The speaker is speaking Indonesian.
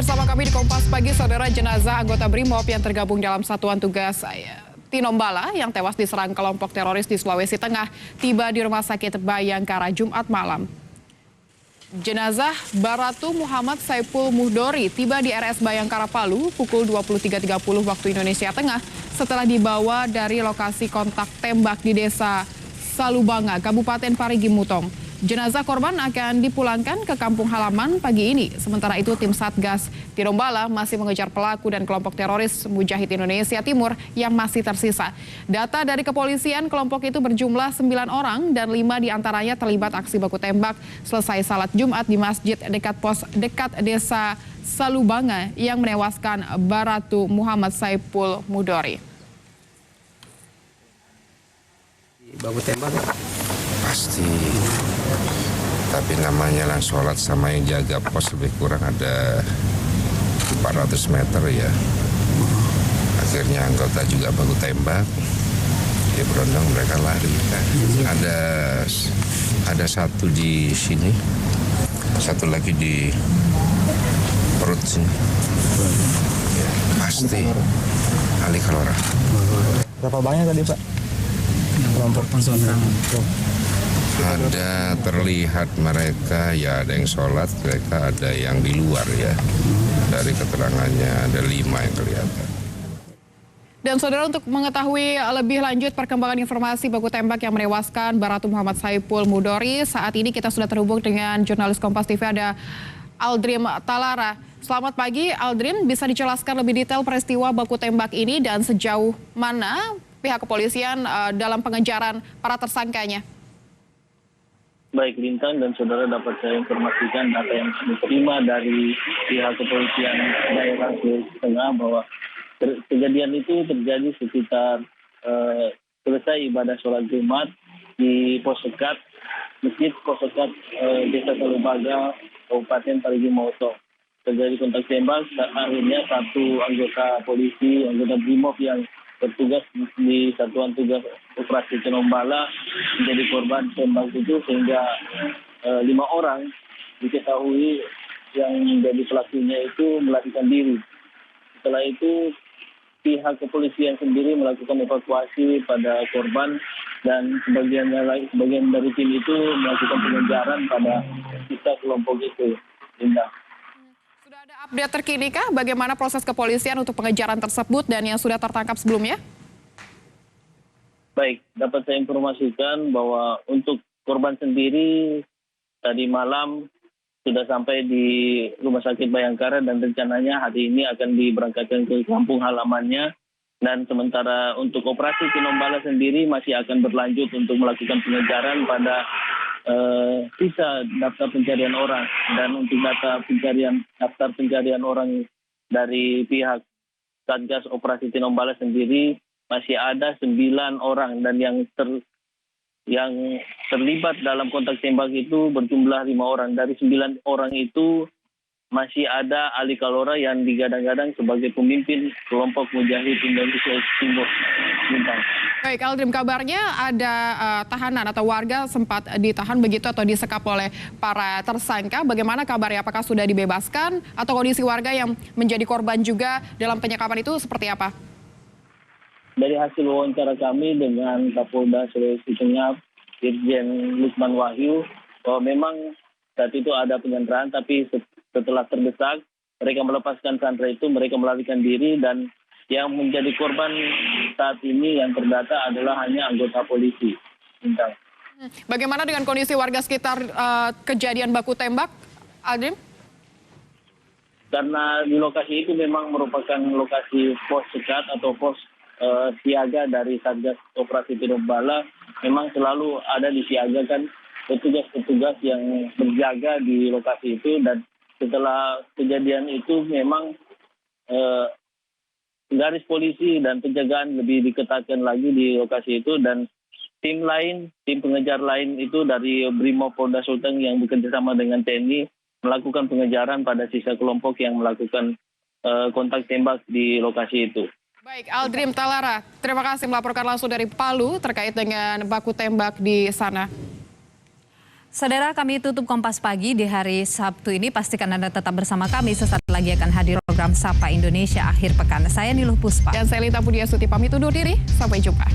bersama kami di Kompas Pagi, saudara. Jenazah anggota BRIMOB yang tergabung dalam Satuan Tugas Tinombala yang tewas diserang kelompok teroris di Sulawesi Tengah tiba di Rumah Sakit Bayangkara Jumat malam. Jenazah Baratu Muhammad Saipul Muhdori tiba di RS Bayangkara Palu pukul 23.30 waktu Indonesia Tengah setelah dibawa dari lokasi kontak tembak di Desa Salubanga, Kabupaten Parigi Mutong. Jenazah korban akan dipulangkan ke kampung halaman pagi ini. Sementara itu tim Satgas Tinombala masih mengejar pelaku dan kelompok teroris Mujahid Indonesia Timur yang masih tersisa. Data dari kepolisian, kelompok itu berjumlah 9 orang dan 5 diantaranya terlibat aksi baku tembak selesai salat Jumat di masjid dekat Desa Salubanga yang menewaskan Baratu Muhammad Saipul Muhdori. Baku tembak pasti, tapi namanya lah sholat sama yang jaga pos lebih kurang ada 400 meter ya. Akhirnya anggota juga baku tembak, ya berondong mereka lari. Ada satu di sini, satu lagi di perut sini. Ya, pasti Ali Kalora. Berapa banyak tadi Pak? Kelompok personal. Ada terlihat mereka, ya ada yang sholat, mereka ada yang di luar ya. Dari keterangannya ada 5 yang kelihatan. Dan saudara, untuk mengetahui lebih lanjut perkembangan informasi baku tembak yang menewaskan Baratu Muhammad Saipul Muhdori, saat ini kita sudah terhubung dengan jurnalis Kompas TV, ada Aldrim Talara. Selamat pagi Aldrim, bisa dijelaskan lebih detail peristiwa baku tembak ini dan sejauh mana pihak kepolisian dalam pengejaran para tersangkanya? Baik, Lintang dan saudara, dapat saya informasikan data yang kami terima dari pihak kepolisian daerah Sulawesi Tengah bahwa kejadian itu terjadi sekitar selesai ibadah sholat Jumat di pos sekat, masjid pos sekat Desa Salubanga, Kabupaten Parigi Mutong. Terjadi kontak tembak, akhirnya satu anggota polisi, anggota BRIMOB yang bertugas di Satuan Tugas Operasi Tinombala menjadi korban tembak itu, sehingga 5 orang diketahui yang menjadi pelakunya itu melarikan diri. Setelah itu pihak kepolisian sendiri melakukan evakuasi pada korban dan sebagian dari tim itu melakukan pengejaran pada sisa kelompok itu. Indah. Sudah ada update terkini kah bagaimana proses kepolisian untuk pengejaran tersebut dan yang sudah tertangkap sebelumnya? Baik, dapat saya informasikan bahwa untuk korban sendiri tadi malam sudah sampai di Rumah Sakit Bayangkara dan rencananya hari ini akan diberangkatkan ke kampung halamannya. Dan sementara untuk operasi Tinombala sendiri masih akan berlanjut untuk melakukan pengejaran pada sisa daftar pencarian orang. Dan untuk daftar pencarian orang dari pihak Satgas Operasi Tinombala sendiri masih ada 9 orang, dan yang terlibat dalam kontak tembak itu berjumlah 5 orang. Dari 9 orang itu masih ada Ali Kalora yang digadang-gadang sebagai pemimpin kelompok Mujahid Indonesia Timur. Bintang. Baik, Aldrim, kabarnya ada tahanan atau warga sempat ditahan begitu atau disekap oleh para tersangka. Bagaimana kabarnya? Apakah sudah dibebaskan atau kondisi warga yang menjadi korban juga dalam penyekapan itu seperti apa? Dari hasil wawancara kami dengan Kapolda Sulawesi Tengah, Irjen Lukman Wahyu, bahwa memang saat itu ada penyanderaan, tapi setelah terdesak, mereka melepaskan sandera itu, mereka melarikan diri, dan yang menjadi korban saat ini yang terdata adalah hanya anggota polisi. Bintang. Bagaimana dengan kondisi warga sekitar kejadian baku tembak, Aldrim? Karena di lokasi itu memang merupakan lokasi pos sekat atau pos siaga dari Satgas Operasi Tinombala, memang selalu ada disiagakan petugas-petugas yang berjaga di lokasi itu. Dan setelah kejadian itu memang garis polisi dan penjagaan lebih diketatkan lagi di lokasi itu, dan tim pengejar lain itu dari BRIMOB Polda Sulteng yang bekerjasama dengan TNI melakukan pengejaran pada sisa kelompok yang melakukan kontak tembak di lokasi itu. Baik, Aldrim Talara, terima kasih melaporkan langsung dari Palu terkait dengan baku tembak di sana. Saudara, kami tutup Kompas Pagi di hari Sabtu ini. Pastikan Anda tetap bersama kami. Sesaat lagi akan hadir program Sapa Indonesia akhir pekan. Saya Niluh Puspa. Dan saya Lita Pudiasuti pamit undur diri. Sampai jumpa.